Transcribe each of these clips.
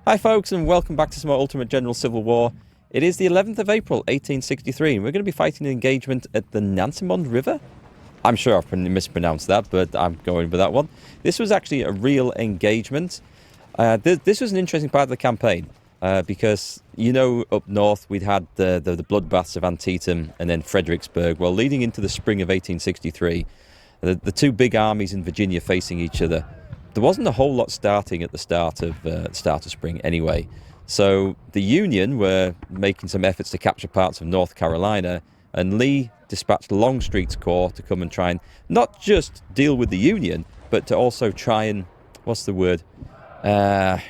Hi folks, and welcome back to some more Ultimate General Civil War. It is the 11th of April 1863 and we're going to be fighting an engagement at the Nansemond River. I'm sure I've mispronounced that, but I'm going with that one. This was actually a real engagement. This was an interesting part of the campaign because, you know, up north we'd had the bloodbaths of Antietam and then Fredericksburg. Well, leading into the spring of 1863, the two big armies in Virginia facing each other. There wasn't a whole lot starting at the start of spring anyway. So the Union were making some efforts to capture parts of North Carolina, and Lee dispatched Longstreet's corps to come and try and not just deal with the Union, but to also try and,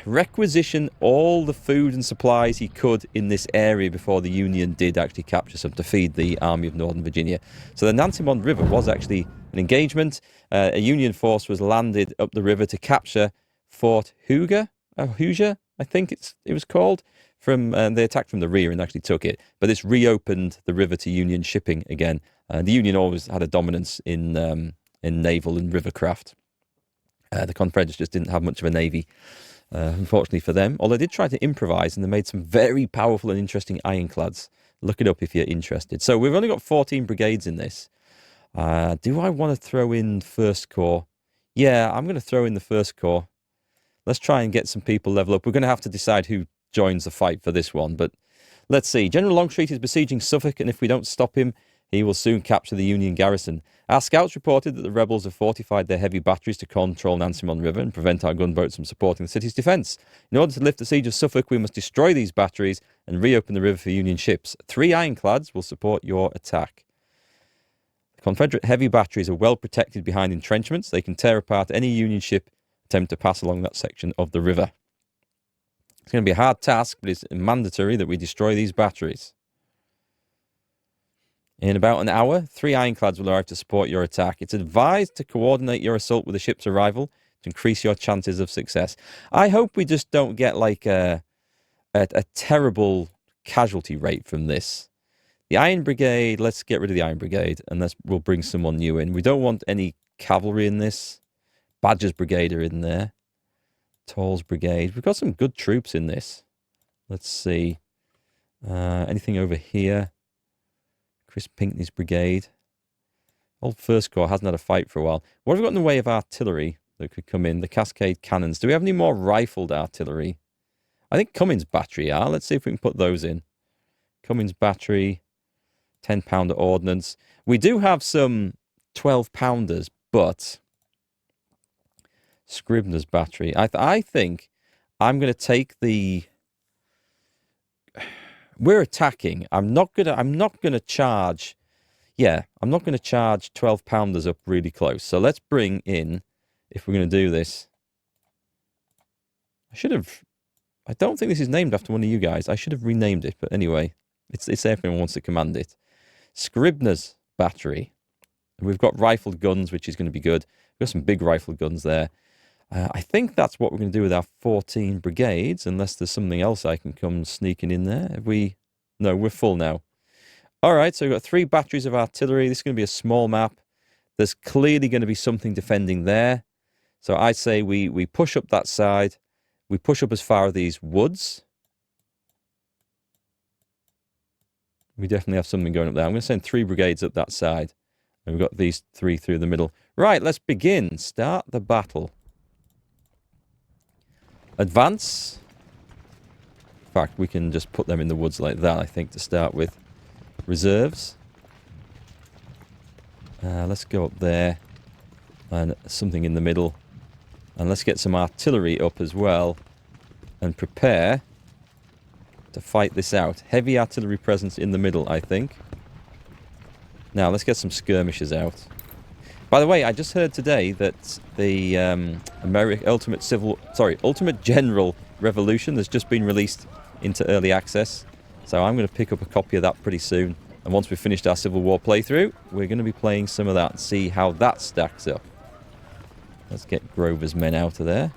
requisition all the food and supplies he could in this area before the Union did actually capture some to feed the Army of Northern Virginia. So the Nansemond River was actually an engagement. A Union force was landed up the river to capture Fort Hoosier, I think it was called. They attacked from the rear and actually took it. But this reopened the river to Union shipping again. The Union always had a dominance in naval and river craft. The Confederates just didn't have much of a navy, unfortunately for them. Although they did try to improvise, and they made some very powerful and interesting ironclads. Look it up if you're interested. So we've only got 14 brigades in this. Do I want to throw in First Corps? Yeah, I'm going to throw in the First Corps. Let's try and get some people level up. We're going to have to decide who joins the fight for this one, but let's see. General Longstreet is besieging Suffolk, and if we don't stop him, he will soon capture the Union garrison. Our scouts reported that the rebels have fortified their heavy batteries to control Nansemond River and prevent our gunboats from supporting the city's defence. In order to lift the siege of Suffolk, we must destroy these batteries and reopen the river for Union ships. 3 ironclads will support your attack. The Confederate heavy batteries are well protected behind entrenchments. They can tear apart any Union ship attempt to pass along that section of the river. It's going to be a hard task, but it's mandatory that we destroy these batteries. In about an hour, 3 ironclads will arrive to support your attack. It's advised to coordinate your assault with the ship's arrival to increase your chances of success. I hope we just don't get like a terrible casualty rate from this. The Iron Brigade, let's get rid of the Iron Brigade and we'll bring someone new in. We don't want any cavalry in this. Badger's Brigade are in there. Tall's Brigade. We've got some good troops in this. Let's see. Anything over here? Chris Pinckney's brigade. Old First Corps hasn't had a fight for a while. What have we got in the way of artillery that could come in? The Cascade cannons. Do we have any more rifled artillery? I think Cummins battery are. Let's see if we can put those in. Cummins battery. 10-pounder ordnance. We do have some 12-pounders, but Scribner's battery. I think I'm going to take the... We're attacking. I'm not gonna charge. Yeah, I'm not gonna charge 12-pounders up really close. So let's bring in, if we're gonna do this. I don't think this is named after one of you guys. I should have renamed it, but anyway, it's there if anyone wants to command it. Scribner's battery. We've got rifled guns, which is going to be good. We've got some big rifled guns there. I think that's what we're going to do with our 14 brigades, unless there's something else I can come sneaking in there. No, we're full now. All right, so we've got 3 batteries of artillery. This is going to be a small map. There's clearly going to be something defending there. So I say we push up that side. We push up as far as these woods. We definitely have something going up there. I'm going to send 3 brigades up that side. And we've got these 3 through the middle. Right, let's begin. Start the battle. Advance. In fact, we can just put them in the woods like that, I think, to start with. Reserves. Let's go up there. And something in the middle. And let's get some artillery up as well. And prepare to fight this out. Heavy artillery presence in the middle, I think. Now, let's get some skirmishers out. By the way, I just heard today that the Ultimate General Revolution has just been released into early access. So I'm going to pick up a copy of that pretty soon. And once we've finished our Civil War playthrough, we're going to be playing some of that and see how that stacks up. Let's get Grover's men out of there.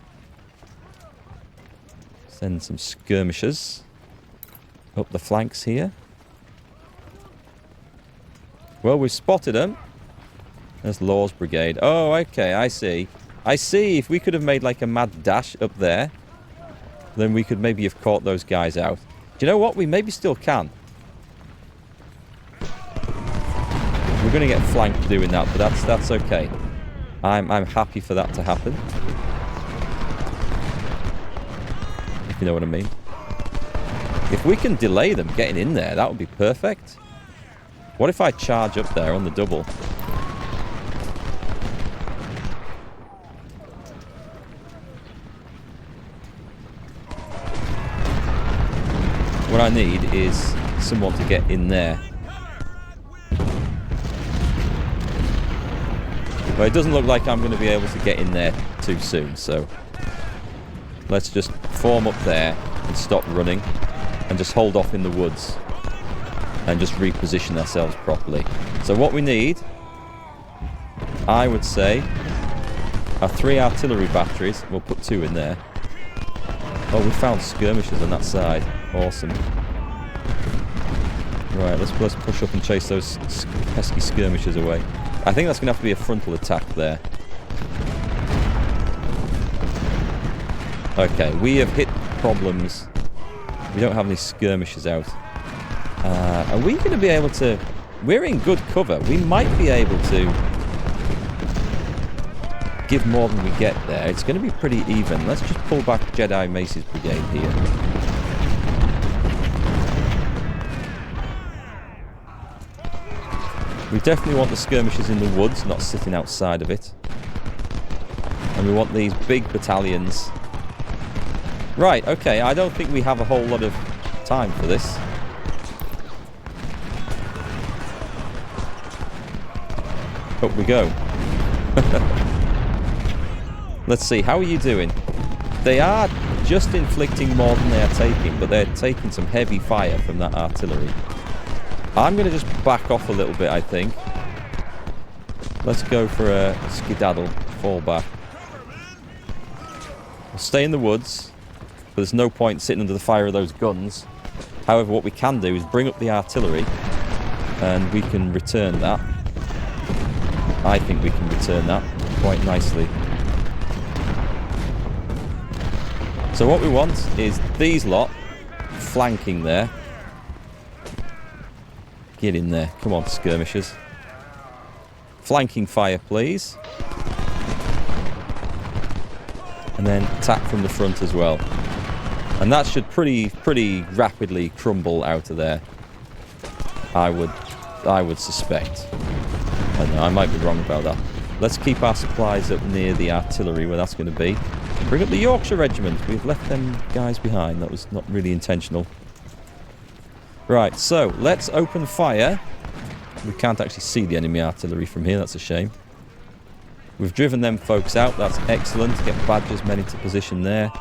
Send some skirmishers up the flanks here. Well, we've spotted them. There's Law's brigade. Oh, okay, I see. I see. If we could have made like a mad dash up there. then we could maybe have caught those guys out. Do you know what? We maybe still can. We're going to get flanked doing that, but that's okay. I'm happy for that to happen. If you know what I mean. If we can delay them getting in there, that would be perfect. What if I charge up there on the double? What I need is someone to get in there. But it doesn't look like I'm going to be able to get in there too soon, so let's just form up there and stop running and just hold off in the woods and just reposition ourselves properly. So what we need, I would say, are 3 artillery batteries. We'll put 2 in there. Oh, we found skirmishers on that side. Awesome. Right, let's push up and chase those pesky skirmishers away. I think that's going to have to be a frontal attack there. Okay, we have hit problems. We don't have any skirmishers out. Are we going to be able to... We're in good cover. We might be able to give more than we get there. It's going to be pretty even. Let's just pull back Jedi Mace's brigade here. We definitely want the skirmishers in the woods, not sitting outside of it. And we want these big battalions. Right, okay, I don't think we have a whole lot of time for this. Up we go. Let's see, how are you doing? They are just inflicting more than they are taking, but they're taking some heavy fire from that artillery. I'm going to just back off a little bit, I think. Let's go for a skedaddle, fall back. We'll stay in the woods, but there's no point sitting under the fire of those guns. However, what we can do is bring up the artillery, and we can return that. I think we can return that quite nicely. So what we want is these lot flanking there. Get in there. Come on, skirmishers. Flanking fire, please. And then attack from the front as well. And that should pretty rapidly crumble out of there. I would suspect. I don't know, I might be wrong about that. Let's keep our supplies up near the artillery where that's going to be. Bring up the Yorkshire Regiment. We've left them guys behind. That was not really intentional. Right, so let's open fire. We can't actually see the enemy artillery from here. That's a shame. We've driven them folks out. That's excellent. Get Badger's men into position there.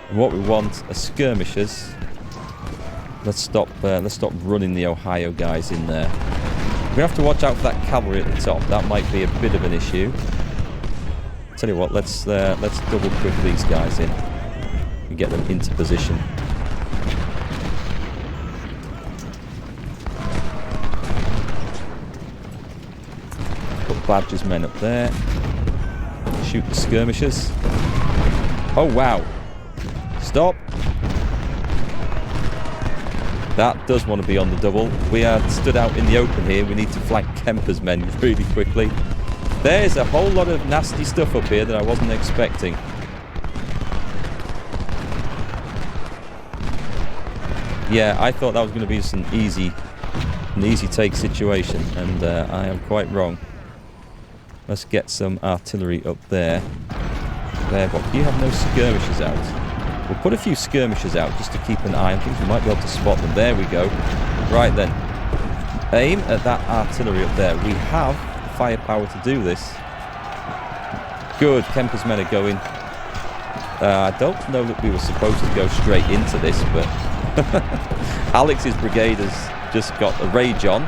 And what we want are skirmishers. Let's stop running the Ohio guys in there. We're going to have to watch out for that cavalry at the top. That might be a bit of an issue. Tell you what, let's double quick these guys in and get them into position. Put Badger's men up there. Shoot the skirmishers. Oh wow! Stop! That does want to be on the double. We are stood out in the open here. We need to flank Kemper's men really quickly. There's a whole lot of nasty stuff up here that I wasn't expecting. Yeah, I thought that was going to be just an easy take situation, and I am quite wrong. Let's get some artillery up there. There, but you have no skirmishers out. We'll put a few skirmishers out just to keep an eye on things. We might be able to spot them. There we go. Right then. Aim at that artillery up there. We have the firepower to do this. Good. Kemper's men are going. I don't know that we were supposed to go straight into this, but Alex's brigade has just got a rage on,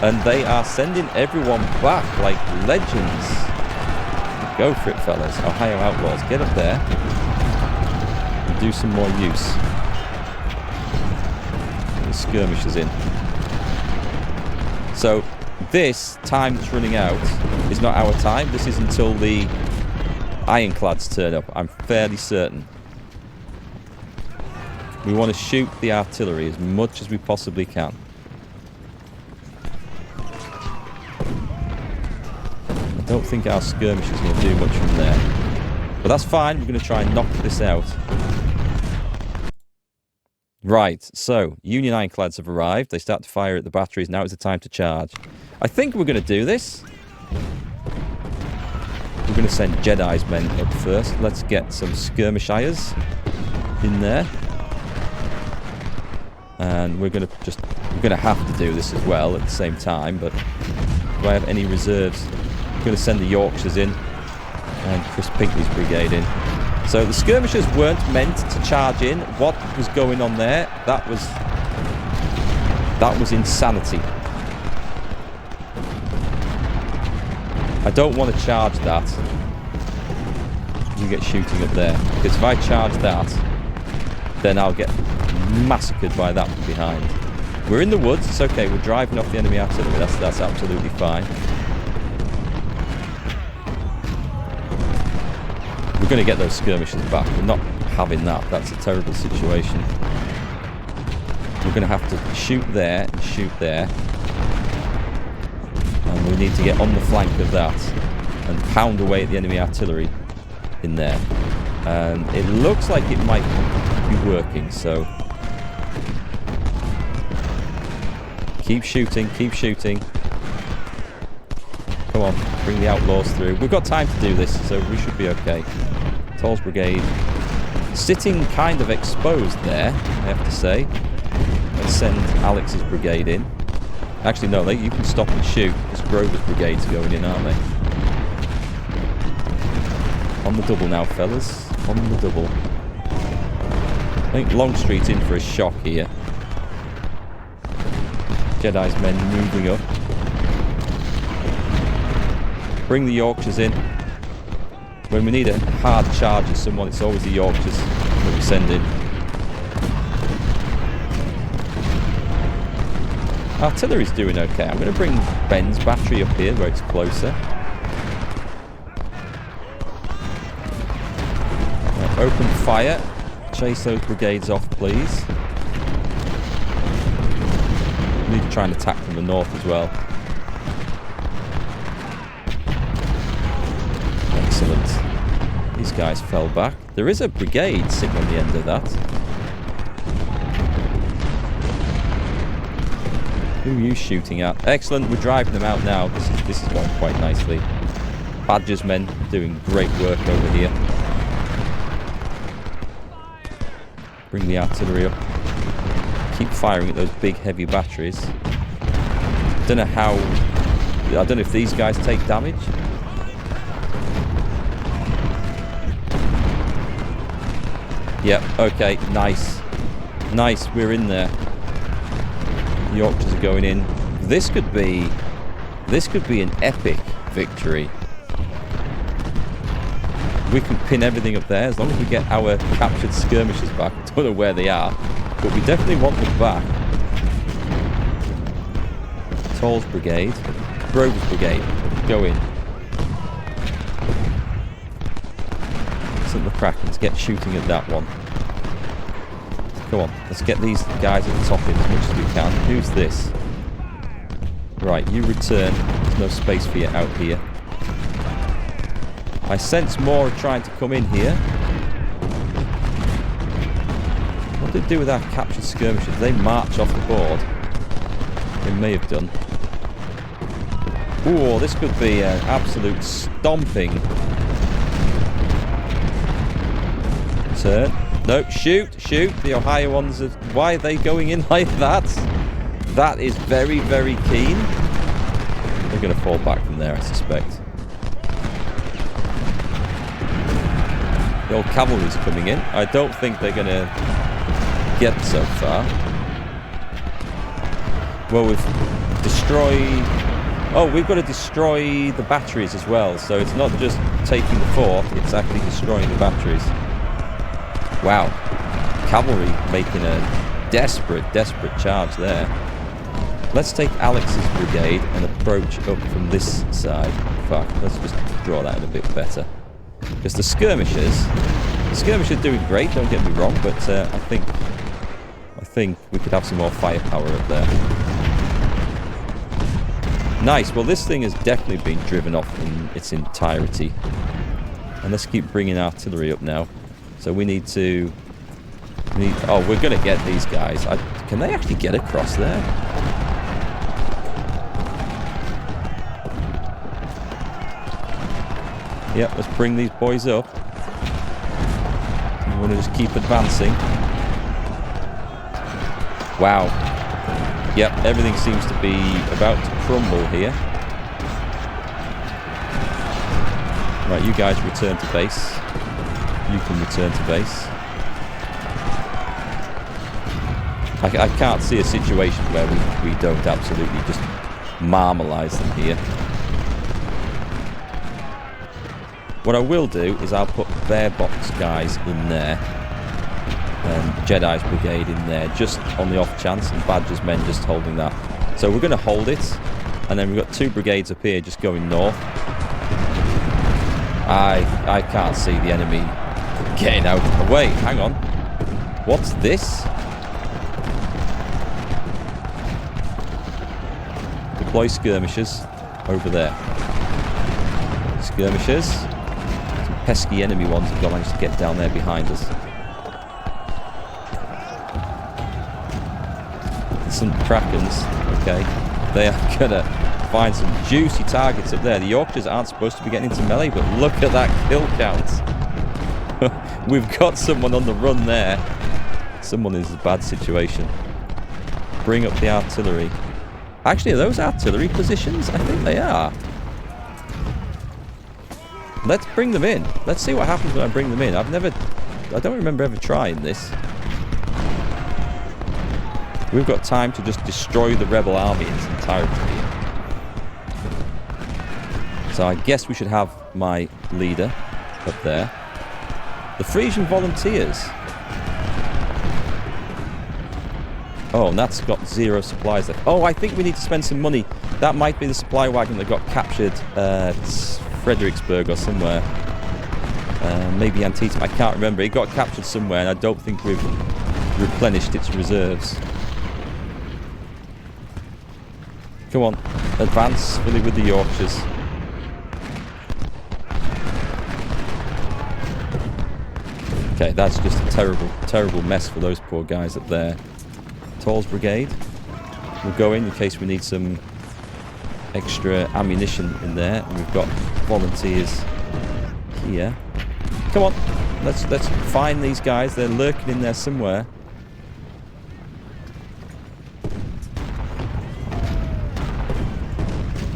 and they are sending everyone back like legends. Go for it, fellas. Ohio Outlaws, get up there and do some more use. Get the skirmishers in. So this time that's running out is not our time. This is until the Ironclads turn up. I'm fairly certain. We want to shoot the artillery as much as we possibly can. I don't think our skirmish is going to do much from there. But that's fine. We're going to try and knock this out. Right, so Union Ironclads have arrived. They start to fire at the batteries. Now is the time to charge. I think we're going to do this. We're going to send Jedi's men up first. Let's get some skirmishers in there. And we're going to have to do this as well at the same time. But do I have any reserves? I'm going to send the Yorkshires in and Chris Pinkley's brigade in. So the skirmishers weren't meant to charge in. What was going on there? That was insanity. I don't want to charge that. You get shooting up there. Because if I charge that, then I'll get massacred by that from behind. We're in the woods. It's okay. We're driving off the enemy artillery. That's absolutely fine. We're going to get those skirmishers back. We're not having that. That's a terrible situation. We're going to have to shoot there and shoot there. And we need to get on the flank of that and pound away at the enemy artillery in there. And it looks like it might be working, so keep shooting, keep shooting. Come on, bring the outlaws through. We've got time to do this, so we should be okay. Toll's brigade sitting kind of exposed there, I have to say. Let's send Alex's brigade in. Actually, no, you can stop and shoot. Because Grover's brigade's going in, aren't they? On the double now, fellas. On the double. I think Longstreet's in for a shock here. Jedi's men moving up. Bring the Yorkshires in. When we need a hard charge of someone, it's always the Yorkshires that we send in. Artillery's doing okay. I'm going to bring Ben's battery up here where it's closer. Right, open fire. Chase those brigades off, please. We need to try and attack from the north as well. Excellent. These guys fell back. There is a brigade sitting on the end of that. Who are you shooting at? Excellent, we're driving them out now. This is going quite nicely. Badger's men doing great work over here. Bring the artillery up. Keep firing at those big heavy batteries. I don't know if these guys take damage. Yep, okay, nice. Nice, we're in there. The Yorkshires are going in. This could be an epic victory. We can pin everything up there as long as we get our captured skirmishers back. I don't know where they are, but we definitely want them back. Toll's brigade, Grover's brigade, go in. Send the Krakens, get shooting at that one. Come on, let's get these guys at the top in as much as we can. Who's this? Right, you return. There's no space for you out here. I sense more are trying to come in here. What did they do with our captured skirmishers? Did they march off the board? They may have done. Ooh, this could be an absolute stomping. Turn. No, shoot. The Ohio ones, why are they going in like that? That is very, very keen. They're going to fall back from there, I suspect. The old cavalry's coming in. I don't think they're going to get so far. Well, we've destroyed... Oh, we've got to destroy the batteries as well. So it's not just taking the fort, it's actually destroying the batteries. Wow, cavalry making a desperate charge there. Let's take Alex's brigade and approach up from this side. Fuck, let's just draw that in a bit better. Because the skirmishers Skirmishers doing great, don't get me wrong, but I think we could have some more firepower up there. Nice. Well, this thing has definitely been driven off in its entirety. And let's keep bringing artillery up now. So we need to... oh, we're going to get these guys. Can they actually get across there? Yep, let's bring these boys up. We want to just keep advancing. Wow. Yep, everything seems to be about to crumble here. Right, you guys return to base. You can return to base. I can't see a situation where we don't absolutely just marmalise them here. What I will do is I'll put bear box guys in there. Jedi's brigade in there, just on the off chance, and Badger's men just holding that. So we're going to hold it, and then we've got 2 brigades up here just going north. I can't see the enemy getting out. Oh, wait, hang on. What's this? Deploy skirmishers over there. Skirmishers. Some pesky enemy ones have managed to get down there behind us. Some Krakens, okay, they are gonna find some juicy targets up there. The Yorkshires aren't supposed to be getting into melee, but look at that kill count. We've got someone on the run there. Someone is in a bad situation. Bring up the artillery. Actually, are those artillery positions? I think they are. Let's bring them in. Let's see what happens when I bring them in. I don't remember ever trying this. We've got time to just destroy the rebel army in its entirety here. So I guess we should have my leader up there. The Frisian volunteers. Oh, and that's got 0 supplies left. Oh, I think we need to spend some money. That might be the supply wagon that got captured at Fredericksburg or somewhere. Maybe Antietam. I can't remember. It got captured somewhere, and I don't think we've replenished its reserves. Come on, advance fully with the Yorkshires. Okay, that's just a terrible, terrible mess for those poor guys up there. Tall's brigade. We'll go in case we need some extra ammunition in there. And we've got volunteers here. Come on, let's find these guys. They're lurking in there somewhere.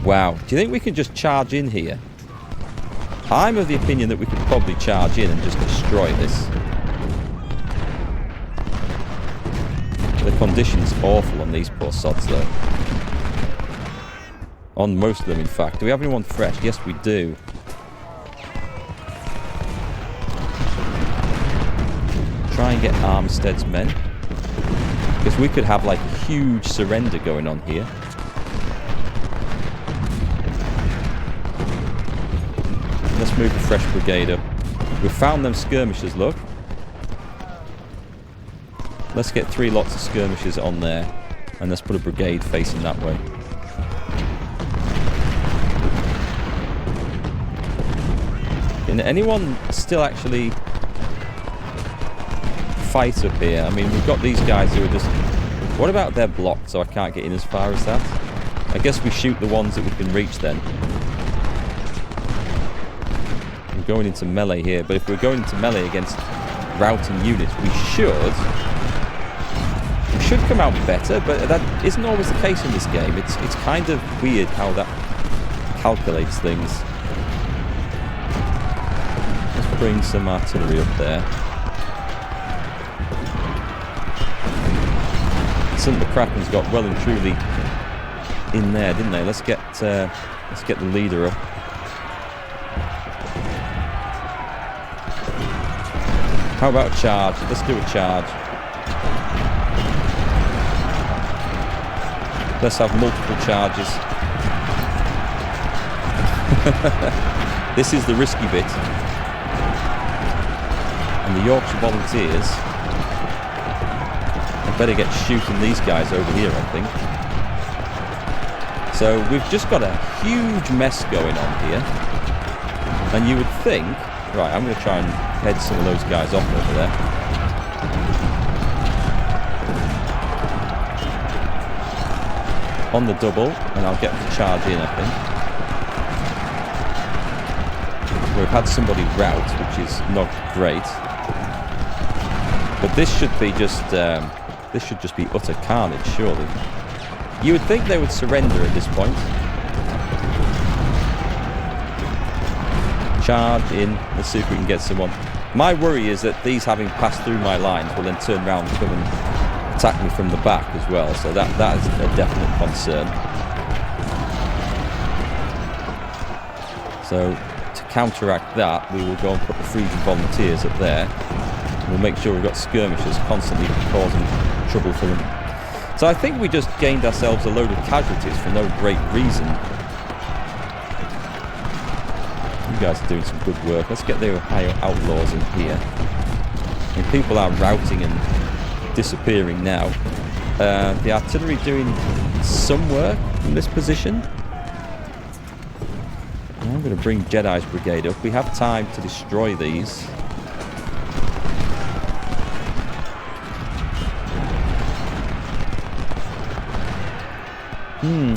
Wow. Do you think we can just charge in here? I'm of the opinion that we could probably charge in and just destroy this. The condition's awful on these poor sods, though. On most of them, in fact. Do we have anyone fresh? Yes, we do. Try and get Armstead's men. Because we could have, like, a huge surrender going on here. Let's move a fresh brigade up. We've found them skirmishers, look. Let's get 3 lots of skirmishers on there. And let's put a brigade facing that way. Can anyone still actually fight up here? I mean, we've got these guys who are just... What about they're blocked, so I can't get in as far as that? I guess we shoot the ones that we can reach then. Going into melee here, but if we're going into melee against routing units, we should come out better, but that isn't always the case in this game. It's kind of weird how that calculates things. Let's bring some artillery up there. Some of the Krakens got well and truly in there, didn't they? Let's get the leader up. How about a charge? Let's do a charge. Let's have multiple charges. This is the risky bit. And the Yorkshire Volunteers, I better get shooting these guys over here, I think. So we've just got a huge mess going on here. And you would think... Right, I'm going to try and head some of those guys off over there. On the double, and I'll get them to charge in, I think. We've had somebody rout, which is not great. But this should be just be utter carnage, surely. You would think they would surrender at this point. Charge in. Let's see if we can get someone. My worry is that these, having passed through my lines, will then turn around and come and attack me from the back as well. So that is a definite concern. So to counteract that, we will go and put the Frisian Volunteers up there. We'll make sure we've got skirmishers constantly causing trouble for them. So I think we just gained ourselves a load of casualties for no great reason. You guys are doing some good work. Let's get the Ohio Outlaws in here. And people are routing and disappearing now. The artillery doing some work from this position. I'm going to bring Jedi's brigade up. We have time to destroy these.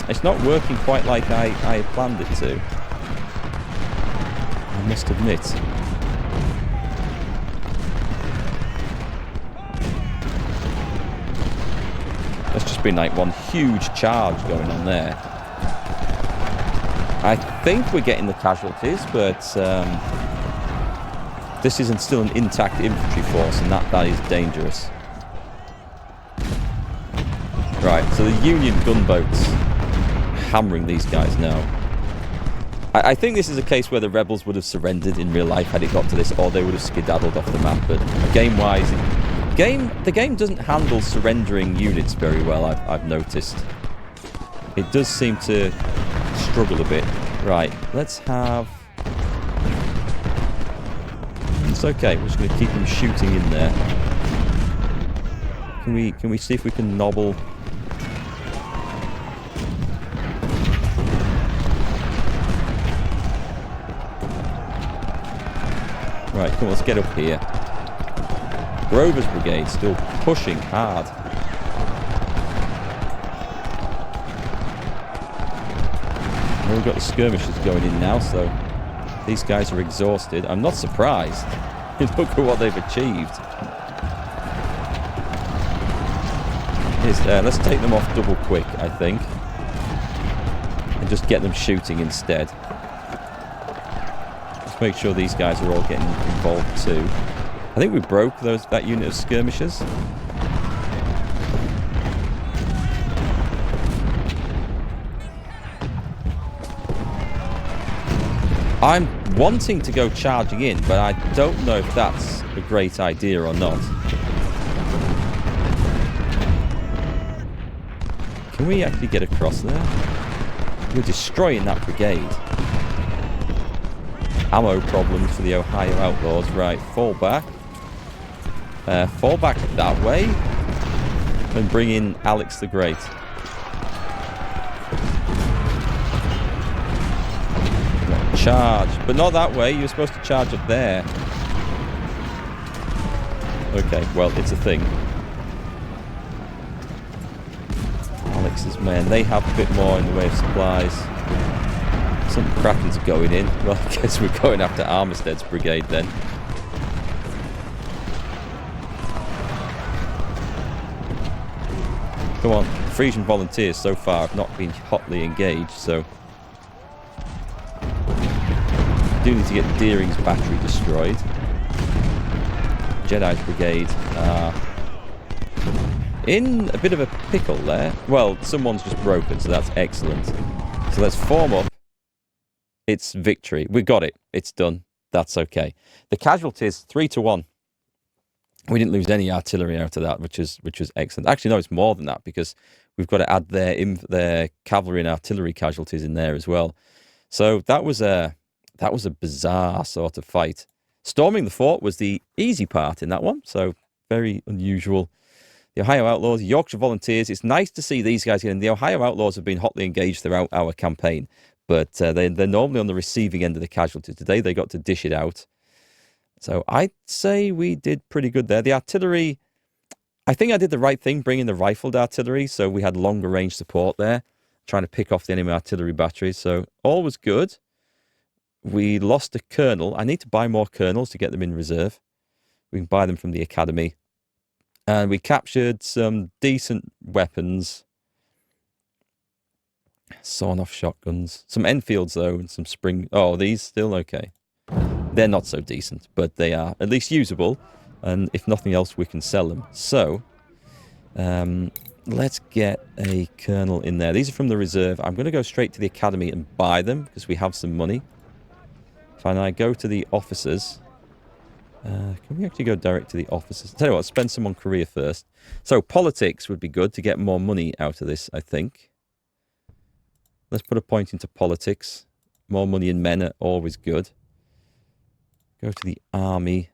It's not working quite like I had planned it to. I must admit. There's just been like one huge charge going on there. I think we're getting the casualties, but this isn't still an intact infantry force, and that is dangerous. Right, so the Union gunboats hammering these guys now. I think this is a case where the rebels would have surrendered in real life had it got to this, or they would have skedaddled off the map. But game-wise, the game doesn't handle surrendering units very well, I've noticed. It does seem to struggle a bit. Right, let's have... It's okay, we're just going to keep them shooting in there. Can we see if we can nobble... Right, come on, let's get up here. Grover's brigade still pushing hard. Well, we've got the skirmishers going in now, so these guys are exhausted. I'm not surprised. Look at what they've achieved. Let's take them off double quick, I think. And just get them shooting instead. Make sure these guys are all getting involved too. I think we broke that unit of skirmishers. I'm wanting to go charging in, but I don't know if that's a great idea or not. Can we actually get across there? We're destroying that brigade. Ammo problems for the Ohio Outlaws. Right, fall back. Fall back that way. And bring in Alex the Great. Charge. But not that way. You're supposed to charge up there. Okay, well, it's a thing. Alex's men. They have a bit more in the way of supplies. Some Krakens are going in. Well, I guess we're going after Armistead's brigade then. Come on. Frisian Volunteers so far have not been hotly engaged, so... I do need to get Deering's battery destroyed. Jedi's brigade are in a bit of a pickle there. Well, someone's just broken, so that's excellent. So let's form up. It's victory. We got it. It's done. That's okay. The casualties 3-1. We didn't lose any artillery out of that, which was excellent. Actually, no, it's more than that because we've got to add their cavalry and artillery casualties in there as well. So that was a bizarre sort of fight. Storming the fort was the easy part in that one, so very unusual. The Ohio Outlaws, Yorkshire Volunteers. It's nice to see these guys get in. The Ohio Outlaws have been hotly engaged throughout our campaign, but they're normally on the receiving end of the casualties. Today they got to dish it out. So I'd say we did pretty good there. The artillery, I think I did the right thing bringing the rifled artillery, so we had longer range support there, trying to pick off the enemy artillery batteries. So all was good. We lost a colonel. I need to buy more colonels to get them in reserve. We can buy them from the academy. And we captured some decent weapons. Sawn-off shotguns. Some Enfields, though, and some spring... Oh, these still okay. They're not so decent, but they are at least usable. And if nothing else, we can sell them. So, let's get a colonel in there. These are from the reserve. I'm going to go straight to the academy and buy them, because we have some money. If I go to the officers... can we actually go direct to the officers? Tell you what, spend some on career first. So politics would be good to get more money out of this, I think. Let's put a point into politics. More money in men are always good. Go to the army.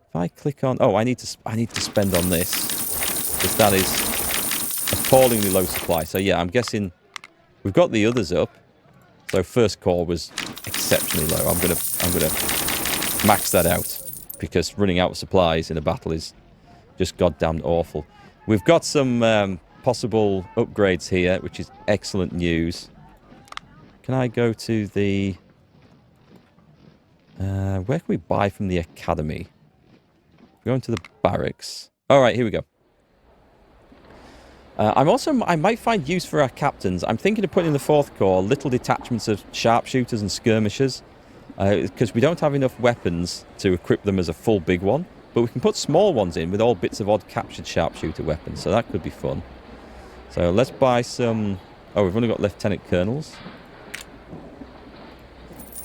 If I click on... Oh, I need to spend on this. Because that is appallingly low supply. So yeah, I'm guessing we've got the others up. So first corps was exceptionally low. I'm gonna max that out. Because running out of supplies in a battle is just goddamn awful. We've got some possible upgrades here, which is excellent news. Can I go to the... where can we buy from the academy? Go into the barracks. All right, here we go. I might find use for our captains. I'm thinking of putting in the 4th Corps little detachments of sharpshooters and skirmishers. Because we don't have enough weapons to equip them as a full big one. But we can put small ones in with all bits of odd captured sharpshooter weapons. So that could be fun. So let's buy some... Oh, we've only got lieutenant colonels.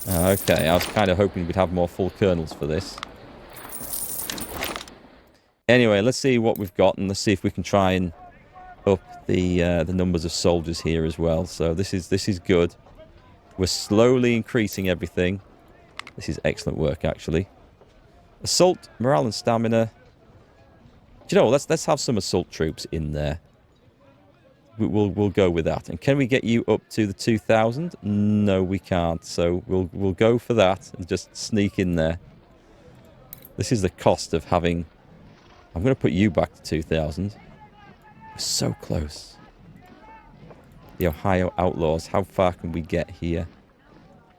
Okay, I was kind of hoping we'd have more full colonels for this. Anyway, let's see what we've got. And let's see if we can try and up the numbers of soldiers here as well. So this is good. We're slowly increasing everything. This is excellent work, actually. Assault, morale and stamina. Do you know, let's have some assault troops in there. We'll go with that. And can we get you up to the 2,000? No, we can't. So we'll go for that and just sneak in there. This is the cost of having... I'm going to put you back to 2,000. We're so close. The Ohio Outlaws. How far can we get here?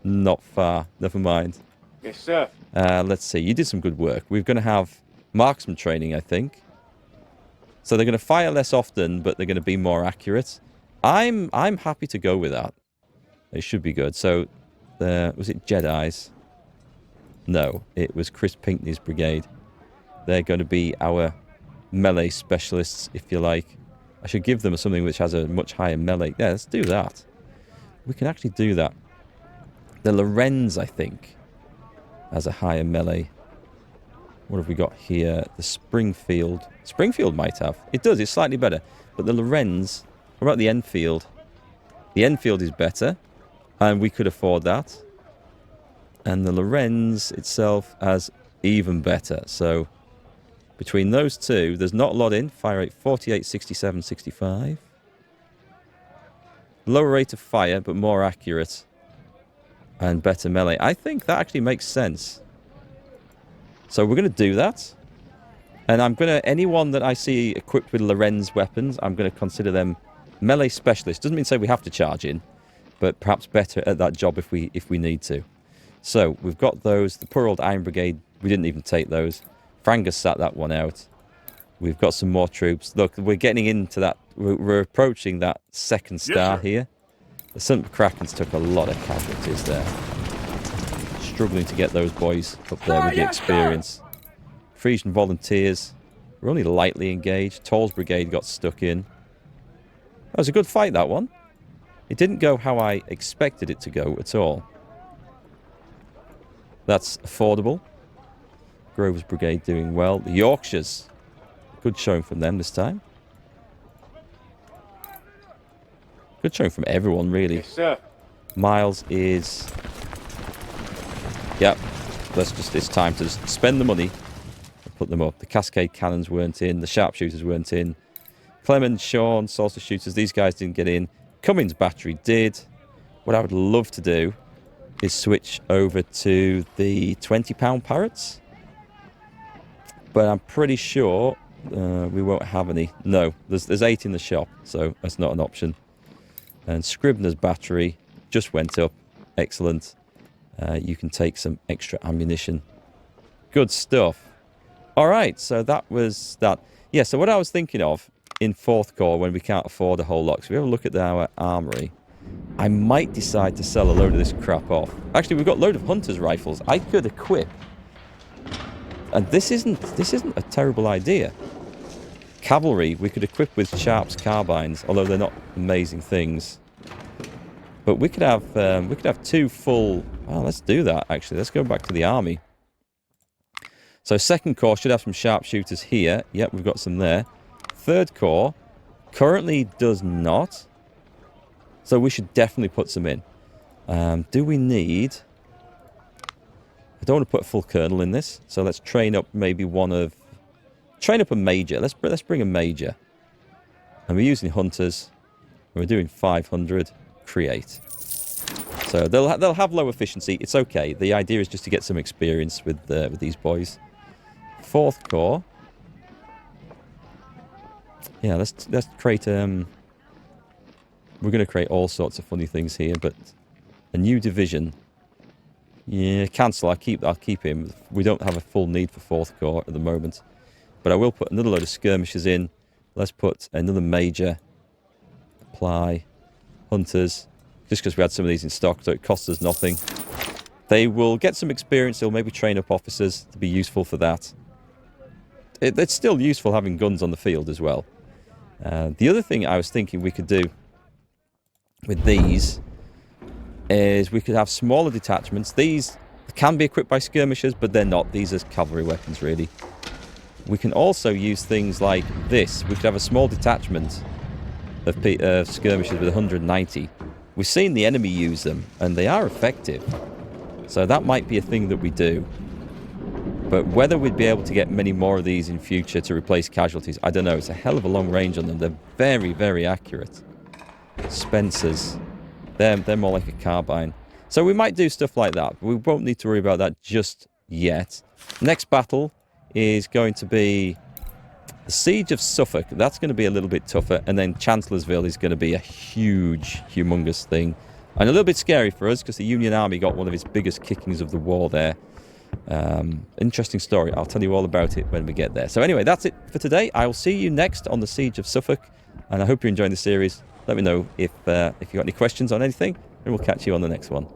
Not far. Never mind. Yes, sir. Let's see. You did some good work. We're going to have marksman training, I think. So they're going to fire less often, but they're going to be more accurate. I'm happy to go with that. It should be good. So, was it Jedi's? No, it was Chris Pinckney's brigade. They're going to be our melee specialists, if you like. I should give them something which has a much higher melee. Yeah, let's do that. We can actually do that. The Lorenz, I think, has a higher melee. What have we got here? The Springfield. Springfield might have. It does. It's slightly better. But the Lorenz... What about the Enfield? The Enfield is better. And we could afford that. And the Lorenz itself has even better. So, between those two, there's not a lot in. Fire rate 48, 67, 65. Lower rate of fire, but more accurate. And better melee. I think that actually makes sense. So we're going to do that. And I'm going to... Anyone that I see equipped with Lorenz weapons, I'm going to consider them melee specialists. Doesn't mean to say we have to charge in. But perhaps better at that job if we need to. So we've got those. The poor old Iron Brigade, we didn't even take those. Frangus sat that one out. We've got some more troops. Look, we're getting into that. We're approaching that second star here. The St. McCracken's took a lot of casualties there. Struggling to get those boys up there with the experience. Frisian Volunteers. We're only lightly engaged. Toll's Brigade got stuck in. That was a good fight, that one. It didn't go how I expected it to go at all. That's affordable. Grover's Brigade doing well. The Yorkshires. Good showing from them this time. Good showing from everyone, really. Yes, sir. Miles is... Yep. it's time to just spend the money and put them up. The cascade cannons weren't in. The sharpshooters weren't in. Clement, Sean, saucer shooters, these guys didn't get in. Cummins battery did. What I would love to do is switch over to the £20 parrots. But I'm pretty sure we won't have any. No, there's 8 in the shop, so that's not an option. And Scribner's battery just went up. Excellent. You can take some extra ammunition. Good stuff. All right, so that was that. Yeah, so what I was thinking of in 4th Corps when we can't afford a whole lot, so we have a look at our armory. I might decide to sell a load of this crap off. Actually, we've got a load of hunter's rifles I could equip. And this isn't a terrible idea. Cavalry we could equip with Sharp's carbines, although they're not amazing things. But we could have 2 full. Well, let's do that. Actually, let's go back to the army. So 2nd Corps should have some sharpshooters here. Yep, we've got some there. 3rd Corps currently does not. So we should definitely put some in. Do we need... I don't want to put a full colonel in this. So let's train up maybe train up a major. Let's bring a major. And we're using hunters. We're doing 500. Create. So they'll have low efficiency. It's okay. The idea is just to get some experience with these boys. 4th Corps. Yeah, let's create we're going to create all sorts of funny things here, but a new division. Yeah, cancel. I'll keep him. We don't have a full need for 4th Corps at the moment. But I will put another load of skirmishers in. Let's put another major. Apply. Hunters. Just because we had some of these in stock, so it costs us nothing. They will get some experience. They'll maybe train up officers to be useful for that. It's still useful having guns on the field as well. The other thing I was thinking we could do with these is we could have smaller detachments. These can be equipped by skirmishers, but they're not. These are cavalry weapons, really. We can also use things like this. We could have a small detachment of skirmishers with 190. We've seen the enemy use them, and they are effective. So that might be a thing that we do. But whether we'd be able to get many more of these in future to replace casualties, I don't know. It's a hell of a long range on them. They're very, very accurate. Spencers. They're more like a carbine. So we might do stuff like that. We won't need to worry about that just yet. Next battle is going to be the Siege of Suffolk. That's going to be a little bit tougher. And then Chancellorsville is going to be a huge, humongous thing. And a little bit scary for us because the Union Army got one of its biggest kickings of the war there. Interesting story. I'll tell you all about it when we get there. So anyway, that's it for today. I will see you next on the Siege of Suffolk. And I hope you're enjoying the series. Let me know if you've got any questions on anything. And we'll catch you on the next one.